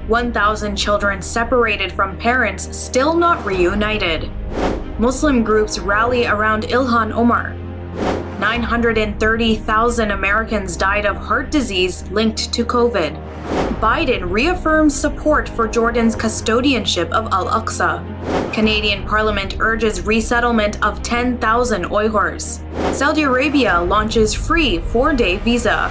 1,000 children separated from parents still not reunited. Muslim groups rally around Ilhan Omar. 930,000 Americans died of heart disease linked to COVID. Biden reaffirms support for Jordan's custodianship of Al-Aqsa. Canadian Parliament urges resettlement of 10,000 Uyghurs. Saudi Arabia launches free 4-day visa.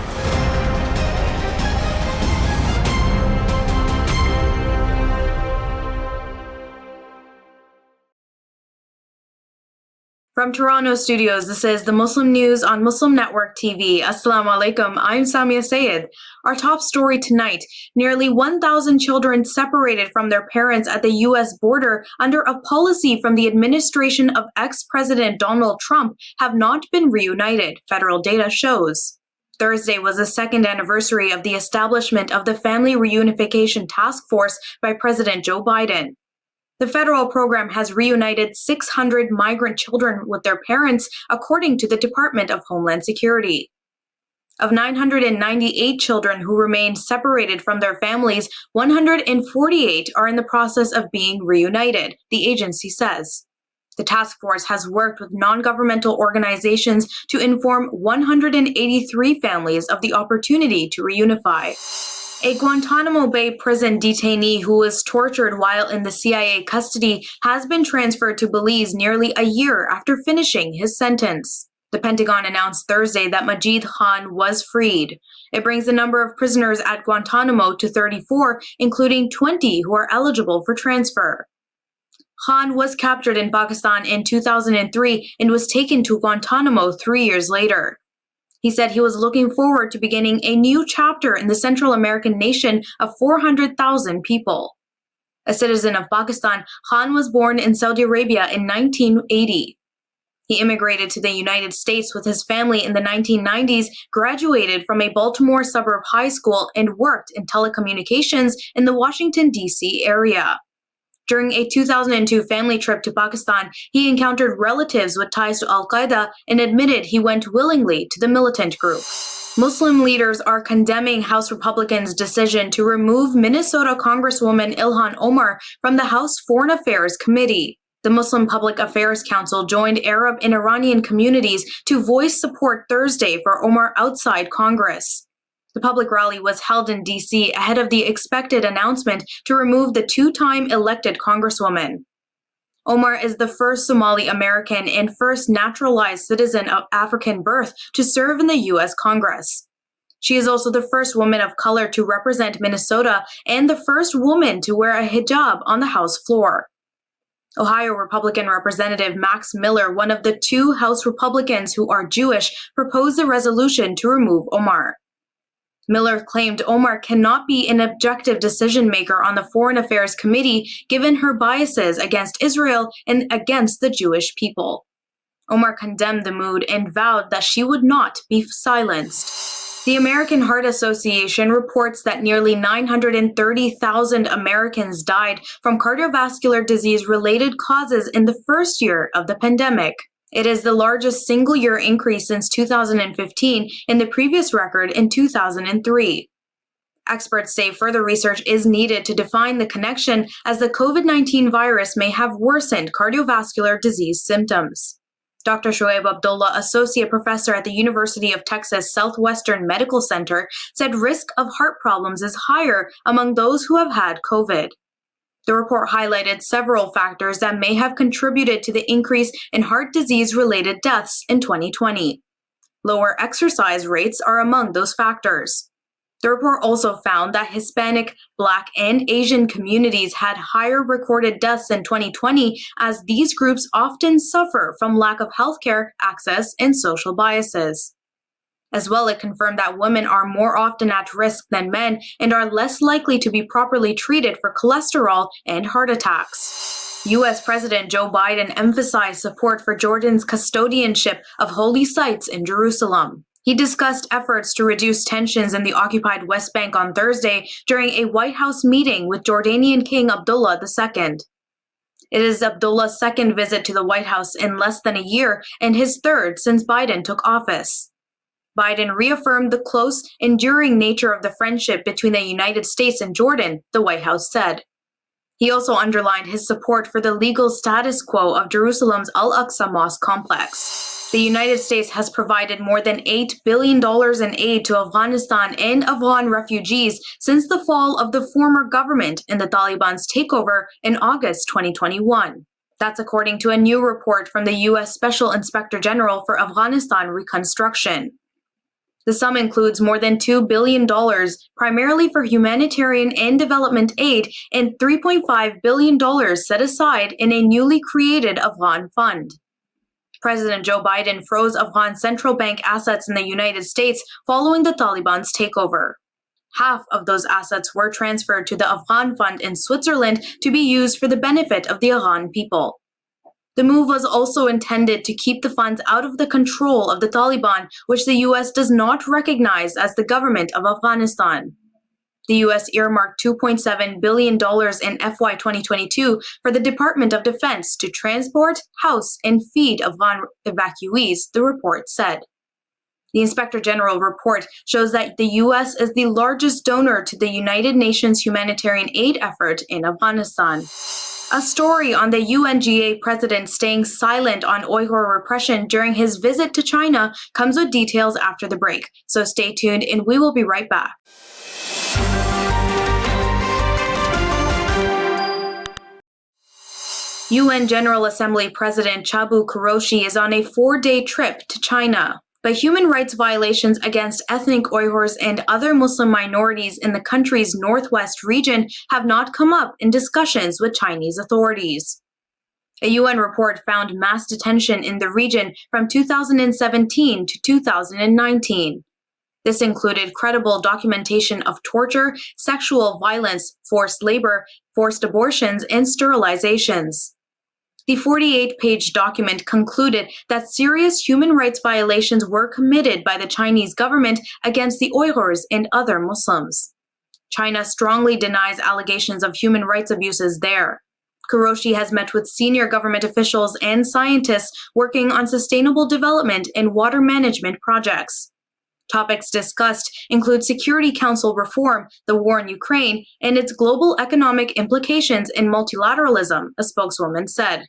From Toronto studios, this is the Muslim News on Muslim Network TV. Assalamu alaikum, I'm Saamiyah Syed. Our top story tonight, nearly 1,000 children separated from their parents at the U.S. border under a policy from the administration of ex-President Donald Trump have not been reunited, federal data shows. Thursday was the second anniversary of the establishment of the Family Reunification Task Force by President Joe Biden. The federal program has reunited 600 migrant children with their parents, according to the Department of Homeland Security. Of 998 children who remained separated from their families, 148 are in the process of being reunited, the agency says. The task force has worked with non-governmental organizations to inform 183 families of the opportunity to reunify. A Guantanamo Bay prison detainee who was tortured while in the CIA custody has been transferred to Belize nearly a year after finishing his sentence. The Pentagon announced Thursday that Majid Khan was freed. It brings the number of prisoners at Guantanamo to 34, including 20 who are eligible for transfer. Khan was captured in Pakistan in 2003 and was taken to Guantanamo 3 years later. He said he was looking forward to beginning a new chapter in the Central American nation of 400,000 people. A citizen of Pakistan, Khan was born in Saudi Arabia in 1980. He immigrated to the United States with his family in the 1990s, graduated from a Baltimore suburb high school, and worked in telecommunications in the Washington, D.C. area. During a 2002 family trip to Pakistan, he encountered relatives with ties to Al-Qaeda and admitted he went willingly to the militant group. Muslim leaders are condemning House Republicans' decision to remove Minnesota Congresswoman Ilhan Omar from the House Foreign Affairs Committee. The Muslim Public Affairs Council joined Arab and Iranian communities to voice support Thursday for Omar outside Congress. The public rally was held in D.C. ahead of the expected announcement to remove the two-time elected congresswoman. Omar is the first Somali American and first naturalized citizen of African birth to serve in the U.S. Congress. She is also the first woman of color to represent Minnesota and the first woman to wear a hijab on the House floor. Ohio Republican Representative Max Miller, one of the two House Republicans who are Jewish, proposed a resolution to remove Omar. Miller claimed Omar cannot be an objective decision-maker on the Foreign Affairs Committee given her biases against Israel and against the Jewish people. Omar condemned the mood and vowed that she would not be silenced. The American Heart Association reports that nearly 930,000 Americans died from cardiovascular disease-related causes in the first year of the pandemic. It is the largest single-year increase since 2015 and the previous record in 2003. Experts say further research is needed to define the connection, as the COVID-19 virus may have worsened cardiovascular disease symptoms. Dr. Shoaib Abdullah, associate professor at the University of Texas Southwestern Medical Center, said risk of heart problems is higher among those who have had COVID. The report highlighted several factors that may have contributed to the increase in heart disease-related deaths in 2020. Lower exercise rates are among those factors. The report also found that Hispanic, Black, and Asian communities had higher recorded deaths in 2020, as these groups often suffer from lack of healthcare access and social biases. As well, it confirmed that women are more often at risk than men and are less likely to be properly treated for cholesterol and heart attacks. U.S. President Joe Biden emphasized support for Jordan's custodianship of holy sites in Jerusalem. He discussed efforts to reduce tensions in the occupied West Bank on Thursday during a White House meeting with Jordanian King Abdullah II. It is Abdullah's second visit to the White House in less than a year and his third since Biden took office. Biden reaffirmed the close, enduring nature of the friendship between the United States and Jordan, the White House said. He also underlined his support for the legal status quo of Jerusalem's Al-Aqsa mosque complex. The United States has provided more than $8 billion in aid to Afghanistan and Afghan refugees since the fall of the former government and the Taliban's takeover in August 2021. That's according to a new report from the U.S. Special Inspector General for Afghanistan Reconstruction. The sum includes more than $2 billion, primarily for humanitarian and development aid, and $3.5 billion set aside in a newly created Afghan fund. President Joe Biden froze Afghan central bank assets in the United States following the Taliban's takeover. Half of those assets were transferred to the Afghan fund in Switzerland to be used for the benefit of the Afghan people. The move was also intended to keep the funds out of the control of the Taliban, which the U.S. does not recognize as the government of Afghanistan. The U.S. earmarked $2.7 billion in FY 2022 for the Department of Defense to transport, house, and feed Afghan evacuees, the report said. The Inspector General report shows that the U.S. is the largest donor to the United Nations humanitarian aid effort in Afghanistan. A story on the UNGA president staying silent on Uyghur repression during his visit to China comes with details after the break, so stay tuned and we will be right back. UN General Assembly President Chabu Kuroshi is on a 4-day trip to China. But human rights violations against ethnic Uyghurs and other Muslim minorities in the country's northwest region have not come up in discussions with Chinese authorities. A UN report found mass detention in the region from 2017 to 2019. This included credible documentation of torture, sexual violence, forced labor, forced abortions, and sterilizations. The 48-page document concluded that serious human rights violations were committed by the Chinese government against the Uyghurs and other Muslims. China strongly denies allegations of human rights abuses there. Kuroshi has met with senior government officials and scientists working on sustainable development and water management projects. Topics discussed include Security Council reform, the war in Ukraine, and its global economic implications in multilateralism, a spokeswoman said.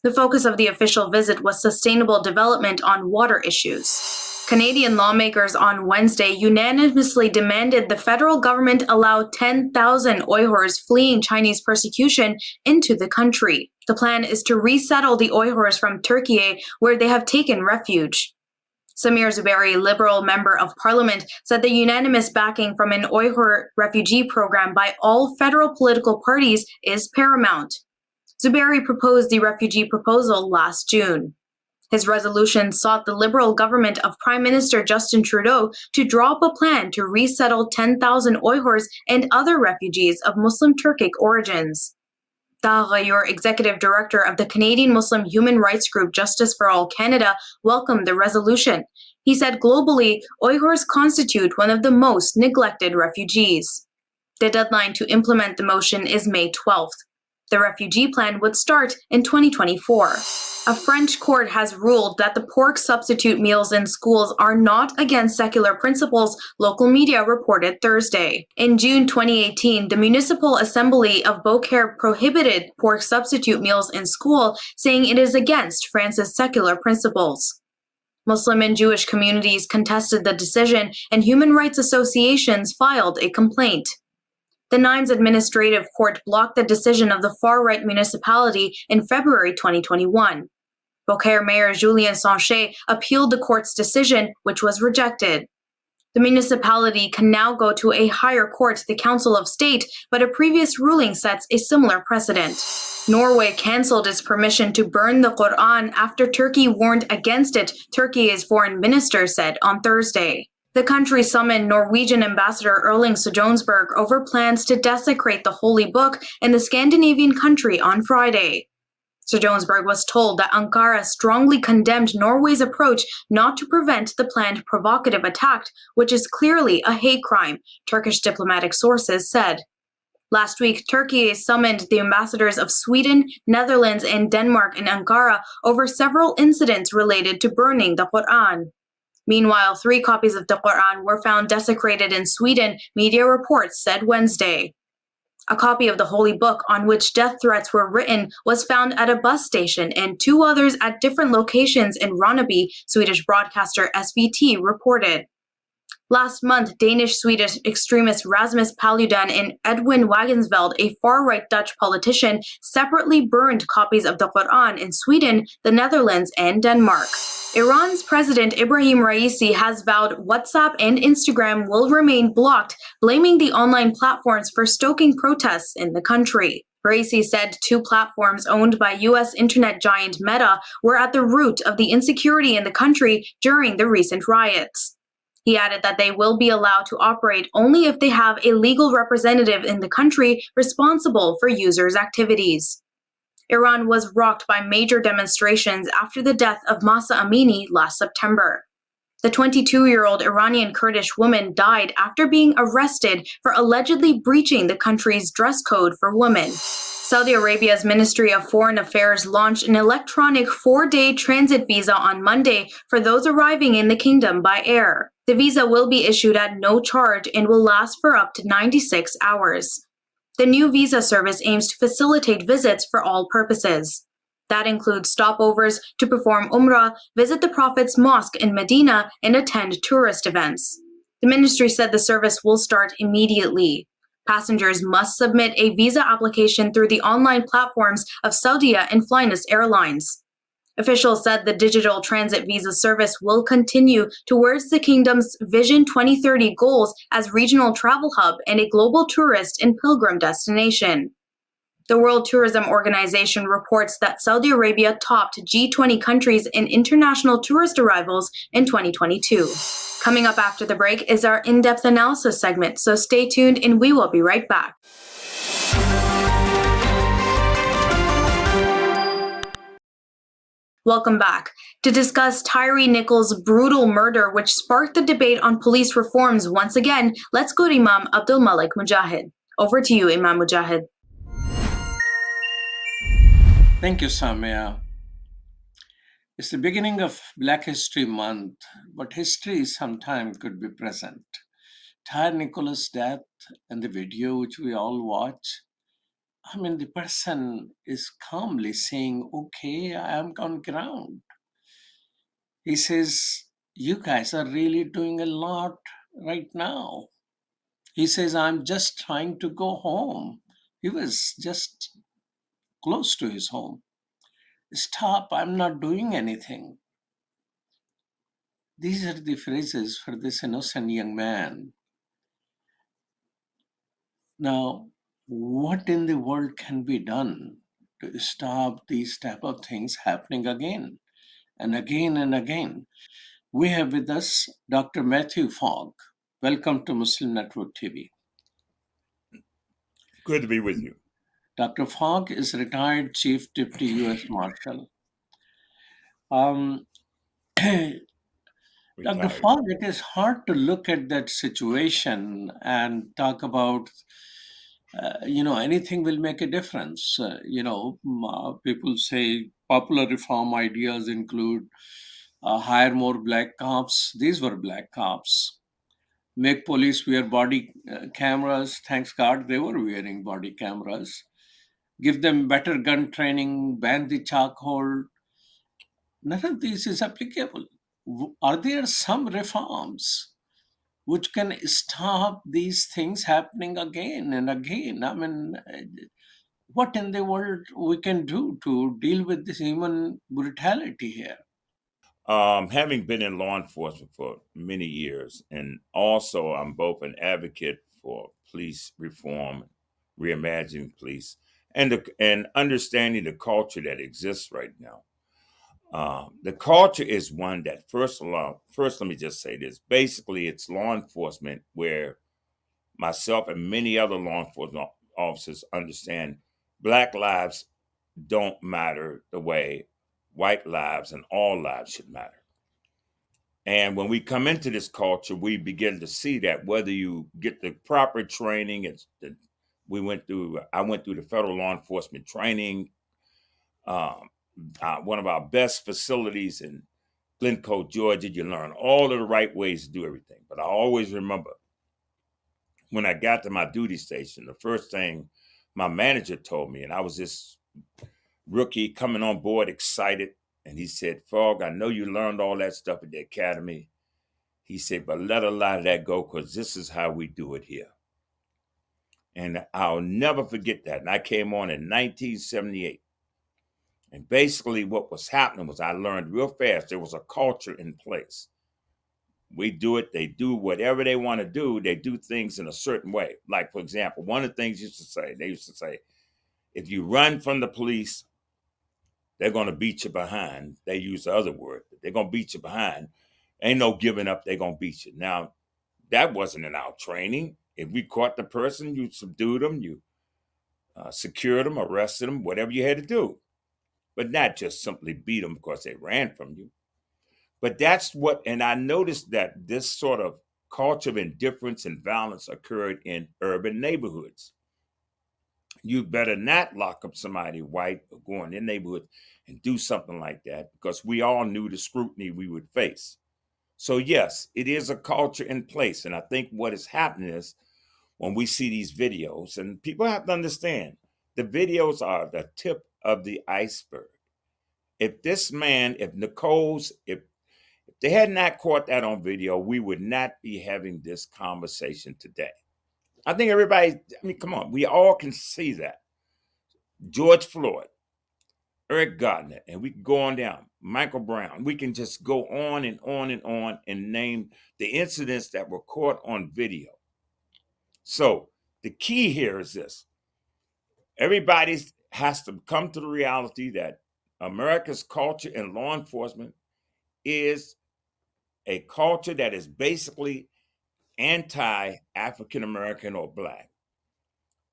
The focus of the official visit was sustainable development on water issues. Canadian lawmakers on Wednesday unanimously demanded the federal government allow 10,000 Uyghurs fleeing Chinese persecution into the country. The plan is to resettle the Uyghurs from Turkey, where they have taken refuge. Samir Zubairi, Liberal Member of Parliament, said the unanimous backing from an Uyghur refugee program by all federal political parties is paramount. Zubairi proposed the refugee proposal last June. His resolution sought the Liberal government of Prime Minister Justin Trudeau to draw up a plan to resettle 10,000 Uyghurs and other refugees of Muslim Turkic origins. Taha Gayoor, Executive Director of the Canadian Muslim human rights group Justice for All Canada, welcomed the resolution. He said globally, Uyghurs constitute one of the most neglected refugees. The deadline to implement the motion is May 12th. The refugee plan would start in 2024. A French court has ruled that the pork substitute meals in schools are not against secular principles, local media reported Thursday. In June 2018, the Municipal Assembly of Beaucaire prohibited pork substitute meals in school, saying it is against France's secular principles. Muslim and Jewish communities contested the decision, and human rights associations filed a complaint. The Nimes Administrative Court blocked the decision of the far-right municipality in February 2021. Beaucaire Mayor Julien Sanchez appealed the court's decision, which was rejected. The municipality can now go to a higher court, the Council of State, but a previous ruling sets a similar precedent. Norway canceled its permission to burn the Quran after Turkey warned against it, Turkey's foreign minister said on Thursday. The country summoned Norwegian Ambassador Erling Sojonsberg over plans to desecrate the holy book in the Scandinavian country on Friday. Sojonsberg was told that Ankara strongly condemned Norway's approach not to prevent the planned provocative attack, which is clearly a hate crime, Turkish diplomatic sources said. Last week, Turkey summoned the ambassadors of Sweden, Netherlands, and Denmark in Ankara over several incidents related to burning the Quran. Meanwhile, 3 copies of the Quran were found desecrated in Sweden, media reports said Wednesday. A copy of the holy book on which death threats were written was found at a bus station and 2 others at different locations in Ronneby, Swedish broadcaster SVT reported. Last month, Danish-Swedish extremists Rasmus Paludan and Edwin Wagensveld, a far-right Dutch politician, separately burned copies of the Quran in Sweden, the Netherlands, and Denmark. Iran's President Ibrahim Raisi has vowed WhatsApp and Instagram will remain blocked, blaming the online platforms for stoking protests in the country. Raisi said 2 platforms owned by U.S. internet giant Meta were at the root of the insecurity in the country during the recent riots. He added that they will be allowed to operate only if they have a legal representative in the country responsible for users' activities. Iran was rocked by major demonstrations after the death of Mahsa Amini last September. The 22-year-old Iranian Kurdish woman died after being arrested for allegedly breaching the country's dress code for women. Saudi Arabia's Ministry of Foreign Affairs launched an electronic 4-day transit visa on Monday for those arriving in the kingdom by air. The visa will be issued at no charge and will last for up to 96 hours. The new visa service aims to facilitate visits for all purposes. That includes stopovers to perform Umrah, visit the Prophet's mosque in Medina, and attend tourist events. The ministry said the service will start immediately. Passengers must submit a visa application through the online platforms of Saudia and Flynas Airlines. Officials said the digital transit visa service will continue towards the kingdom's Vision 2030 goals as regional travel hub and a global tourist and pilgrim destination. The World Tourism Organization reports that Saudi Arabia topped G20 countries in international tourist arrivals in 2022. Coming up after the break is our in-depth analysis segment, so stay tuned and we will be right back. Welcome back. To discuss Tyre Nichols' brutal murder, which sparked the debate on police reforms once again, let's go to Imam Abdul Malik Mujahid. Over to you, Imam Mujahid. Thank you, Saamiyah. It's the beginning of Black History Month, but history sometimes could be present. Tyre Nichols' death and the video which we all watch, the person is calmly saying, okay, I am on ground. He says, you guys are really doing a lot right now. He says, I'm just trying to go home. He was just close to his home. Stop, I'm not doing anything. These are the phrases for this innocent young man. Now, what in the world can be done to stop these type of things happening again and again and again? We have with us Dr. Matthew Fogg. Welcome to Muslim Network TV. Good to be with you. Dr. Fogg is retired Chief Deputy U.S. Marshal. Dr. Fogg, it is hard to look at that situation and talk about, anything will make a difference. People say popular reform ideas include hire more black cops. These were black cops. Make police wear body cameras. Thanks God they were wearing body cameras. Give them better gun training, ban the chokehold. None of this is applicable. Are there some reforms which can stop these things happening again and again? What in the world we can do to deal with this human brutality here? Having been in law enforcement for many years, and also I'm both an advocate for police reform, reimagining police, and understanding the culture that exists right now. The culture is one that first, let me just say this. Basically, it's law enforcement where myself and many other law enforcement officers understand Black lives don't matter the way white lives and all lives should matter. And when we come into this culture, we begin to see that whether you get the proper training, I went through the federal law enforcement training, one of our best facilities in Glencoe, Georgia, you learn all of the right ways to do everything. But I always remember when I got to my duty station, the first thing my manager told me, and I was this rookie coming on board excited, and he said, Fogg, I know you learned all that stuff at the academy. He said, but let a lot of that go because this is how we do it here. And I'll never forget that. And I came on in 1978. And basically what was happening was I learned real fast there was a culture in place. We do it, they do whatever they want to do. They do things in a certain way. Like, for example, one of the things they used to say, if you run from the police, they're going to beat you behind. They use the other word. They're going to beat you behind. Ain't no giving up. They're going to beat you. Now, that wasn't in our training. If we caught the person, you subdued them, you secured them, arrested them, whatever you had to do. But not just simply beat them because they ran from you. But that's what, and I noticed that this sort of culture of indifference and violence occurred in urban neighborhoods. You better not lock up somebody white or go in their neighborhood and do something like that because we all knew the scrutiny we would face. So yes, it is a culture in place. And I think what is happening is when we see these videos, and people have to understand, the videos are the tip of the iceberg. If Nichols, if they had not caught that on video, we would not be having this conversation today. I think come on, we all can see that. George Floyd, Eric Garner, and we can go on down, Michael Brown. We can just go on and on and on and name the incidents that were caught on video. So the key here is this. Everybody has to come to the reality that America's culture in law enforcement is a culture that is basically anti-African American or Black.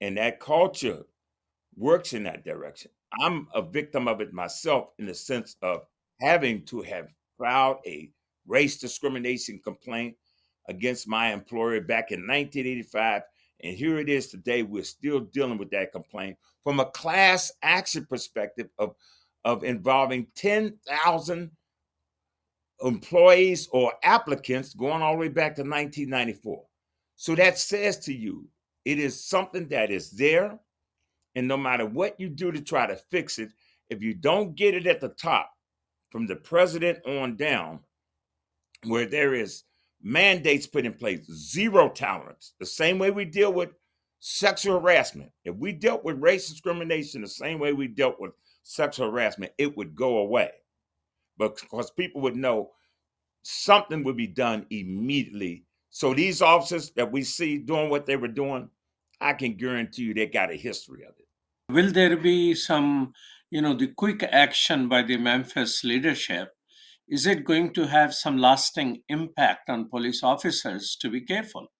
And that culture works in that direction. I'm a victim of it myself in the sense of having to have filed a race discrimination complaint against my employer back in 1985. And here it is today, we're still dealing with that complaint from a class action perspective of involving 10,000 employees or applicants going all the way back to 1994. So that says to you, it is something that is there. And no matter what you do to try to fix it, if you don't get it at the top, from the president on down, where there is mandates put in place, zero tolerance, the same way we deal with sexual harassment. If we dealt with race discrimination the same way we dealt with sexual harassment, it would go away. But because people would know something would be done immediately. So these officers that we see doing what they were doing, I can guarantee you they got a history of it. Will there be some, the quick action by the Memphis leadership? Is it going to have some lasting impact on police officers to be careful?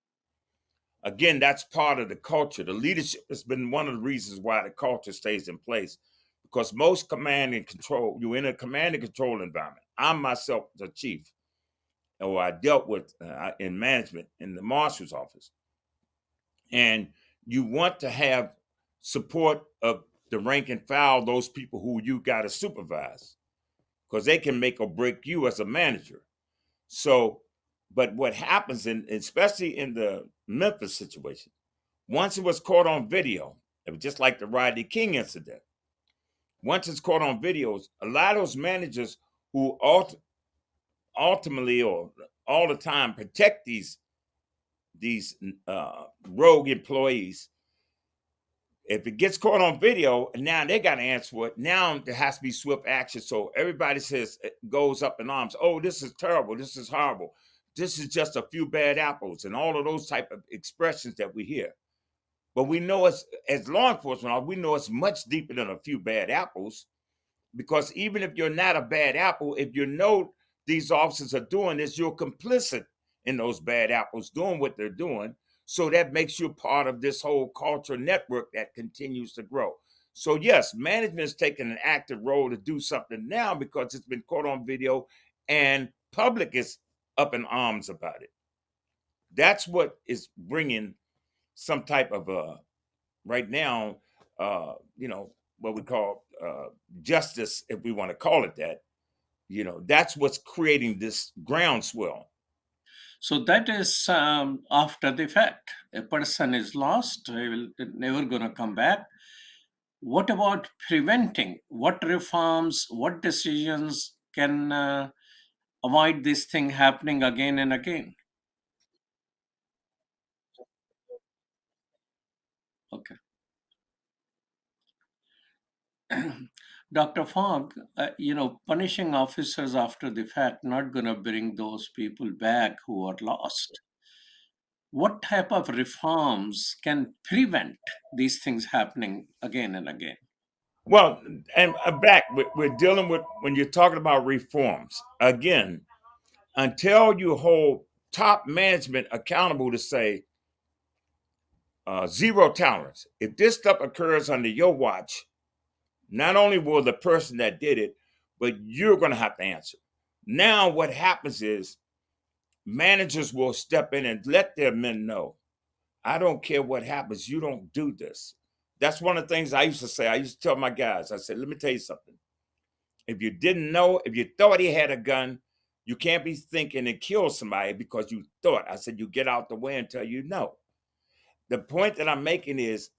Again, that's part of the culture. The leadership has been one of the reasons why the culture stays in place, because most command and control, you're in a command and control environment. I'm myself the chief, or I dealt with in management in the marshal's office. And you want to have support of the rank and file, those people who you got to supervise, because they can make or break you as a manager. So, but what happens, especially in the Memphis situation, once it was caught on video, it was just like the Rodney King incident. Once it's caught on videos, a lot of those managers who ultimately or all the time protect these rogue employees, if it gets caught on video, now they got to answer for it. Now there has to be swift action. So everybody goes up in arms. Oh, this is terrible. This is horrible. This is just a few bad apples, and all of those type of expressions that we hear. But we know as law enforcement, we know it's much deeper than a few bad apples, because even if you're not a bad apple, if you know these officers are doing this, you're complicit in those bad apples doing what they're doing. So that makes you part of this whole culture network that continues to grow. So yes, management is taking an active role to do something now because it's been caught on video and public is up in arms about it. That's what is bringing some type of right now, what we call justice, if we want to call it that, That's what's creating this groundswell. So that is after the fact. A person is lost, he will never going to come back. What about preventing? What reforms, what decisions can avoid this thing happening again and again? Okay. Dr. Fogg, punishing officers after the fact not going to bring those people back who are lost. What type of reforms can prevent these things happening again and again? Well, and back, we're dealing with, when you're talking about reforms, again, until you hold top management accountable to say zero tolerance. If this stuff occurs under your watch, not only will the person that did it, but you're going to have to answer. Now, what happens is managers will step in and let their men know, I don't care what happens, you don't do this. That's one of the things I used to say. I used to tell my guys, I said, let me tell you something. If you didn't know, if you thought he had a gun, you can't be thinking and kill somebody because you thought. I said, you get out the way until you know. The point that I'm making is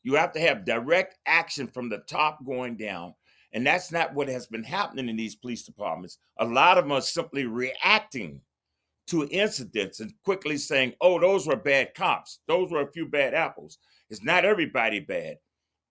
you have to have direct action from the top going down. And that's not what has been happening in these police departments. A lot of them are simply reacting to incidents and quickly saying, oh, those were bad cops. Those were a few bad apples. It's not everybody bad.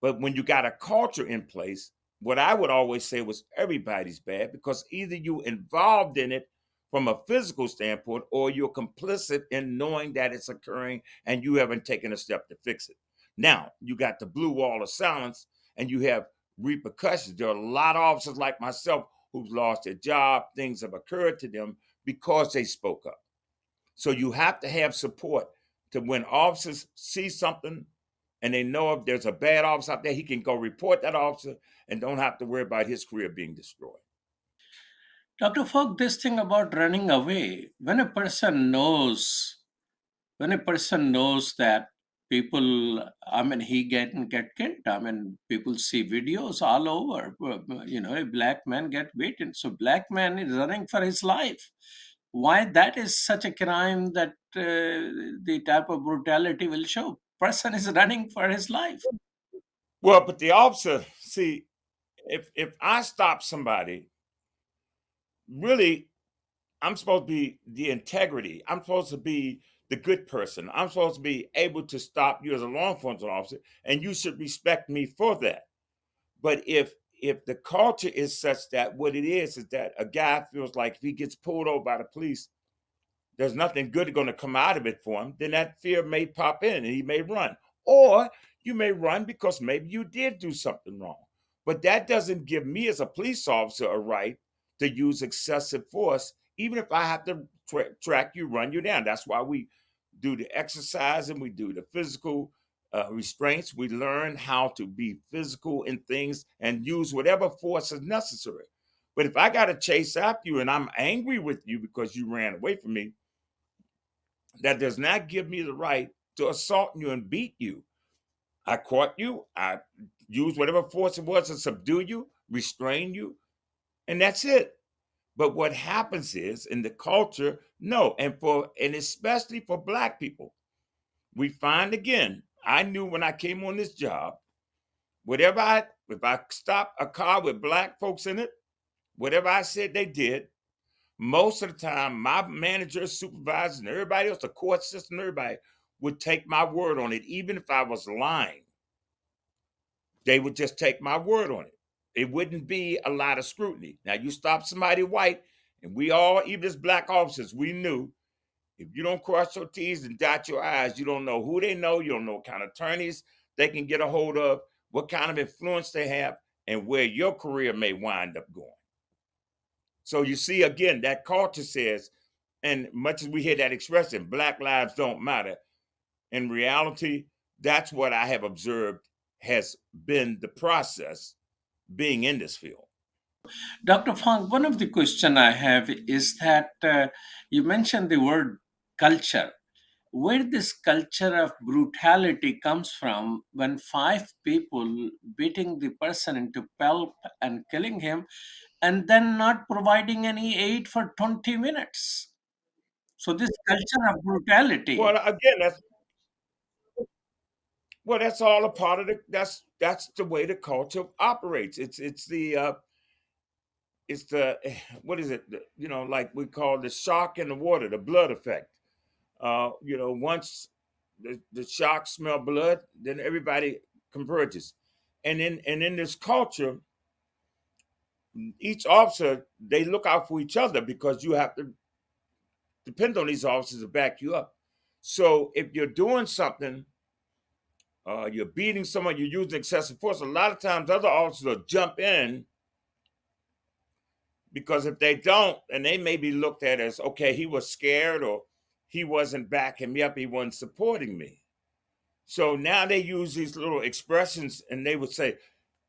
But when you got a culture in place, what I would always say was everybody's bad, because either you involved in it from a physical standpoint or you're complicit in knowing that it's occurring and you haven't taken a step to fix it. Now, you got the blue wall of silence and you have repercussions. There are a lot of officers like myself who've lost their job. Things have occurred to them because they spoke up. So you have to have support to, when officers see something and they know if there's a bad officer out there, he can go report that officer and don't have to worry about his career being destroyed. Dr. Fogg, this thing about running away, when a person knows that people, he get killed. People see videos all over. A black man get beaten. So black man is running for his life. Why that is such a crime that the type of brutality will show? Person is running for his life. Well, but the officer, see, if I stop somebody, really, I'm supposed to be the integrity. I'm supposed to be the good person. I'm supposed to be able to stop you as a law enforcement officer, and you should respect me for that. But if the culture is such that what it is that a guy feels like if he gets pulled over by the police, there's nothing good going to come out of it for him, then that fear may pop in and he may run. Or you may run because maybe you did do something wrong. But that doesn't give me as a police officer a right to use excessive force, even if I have to track you, run you down. That's why we do the exercise and we do the physical restraints. We learn how to be physical in things and use whatever force is necessary. But if I got to chase after you and I'm angry with you because you ran away from me, that does not give me the right to assault you and beat you. I caught you. I used whatever force it was to subdue you, restrain you, and that's it. But what happens is in the culture, no, and especially for black people, we find again. I knew when I came on this job, if I stopped a car with black folks in it, whatever I said they did, most of the time, my manager, supervisors, and everybody else, the court system, everybody would take my word on it. Even if I was lying, they would just take my word on it. It wouldn't be a lot of scrutiny. Now, you stop somebody white, and we all, even as black officers, we knew if you don't cross your T's and dot your I's, you don't know who they know, you don't know what kind of attorneys they can get a hold of, what kind of influence they have, and where your career may wind up going. So you see, again, that culture says, and much as we hear that expression, Black lives don't matter, in reality, that's what I have observed has been the process being in this field. Dr. Fong, one of the question I have is that you mentioned the word culture. Where this culture of brutality comes from when five people beating the person into pulp and killing him, and then not providing any aid for 20 minutes. So this culture of brutality. Well, again, that's all a part of that's the way the culture operates. It's the what is it? Like we call the shark in the water, the blood effect. Once the sharks smell blood, then everybody converges. And in this culture, each officer, they look out for each other because you have to depend on these officers to back you up. So if you're doing something, you're beating someone, you're using excessive force, a lot of times other officers will jump in, because if they don't, and they may be looked at as, okay, he was scared, or he wasn't backing me up, he wasn't supporting me. So now they use these little expressions, and they would say,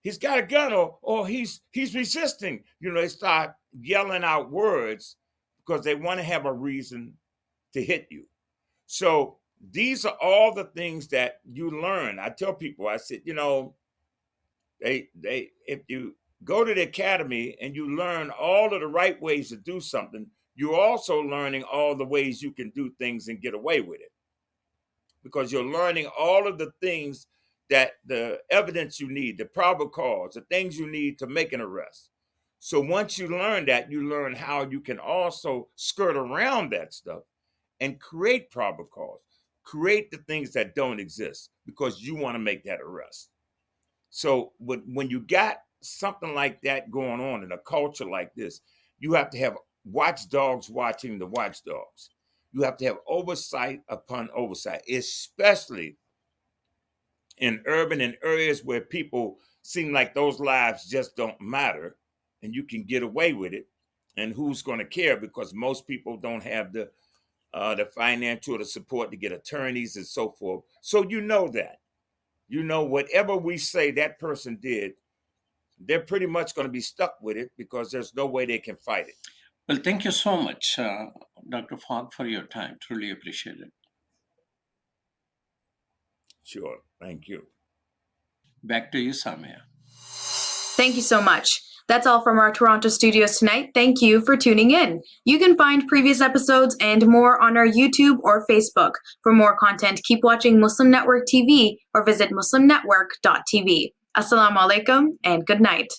he's got a gun, or he's resisting. They start yelling out words because they want to have a reason to hit you. So these are all the things that you learn. I tell people, I said, if you go to the academy and you learn all of the right ways to do something, you're also learning all the ways you can do things and get away with it. Because you're learning all of the things that the evidence you need, the probable cause, the things you need to make an arrest. So once you learn that, you learn how you can also skirt around that stuff and create probable cause, create the things that don't exist because you want to make that arrest. So when you got something like that going on in a culture like this, you have to have watchdogs watching the watchdogs. You have to have oversight upon oversight, especially in urban and areas where people seem like those lives just don't matter and you can get away with it. And who's going to care? Because most people don't have the financial or the support to get attorneys and so forth. So that. Whatever we say that person did, they're pretty much going to be stuck with it because there's no way they can fight it. Well, thank you so much, Dr. Fogg, for your time. Truly appreciate it. Sure. Thank you. Back to you, Saamiyah. Thank you so much. That's all from our Toronto studios tonight. Thank you for tuning in. You can find previous episodes and more on our YouTube or Facebook. For more content, keep watching Muslim Network TV or visit muslimnetwork.tv. Assalamu alaikum and good night.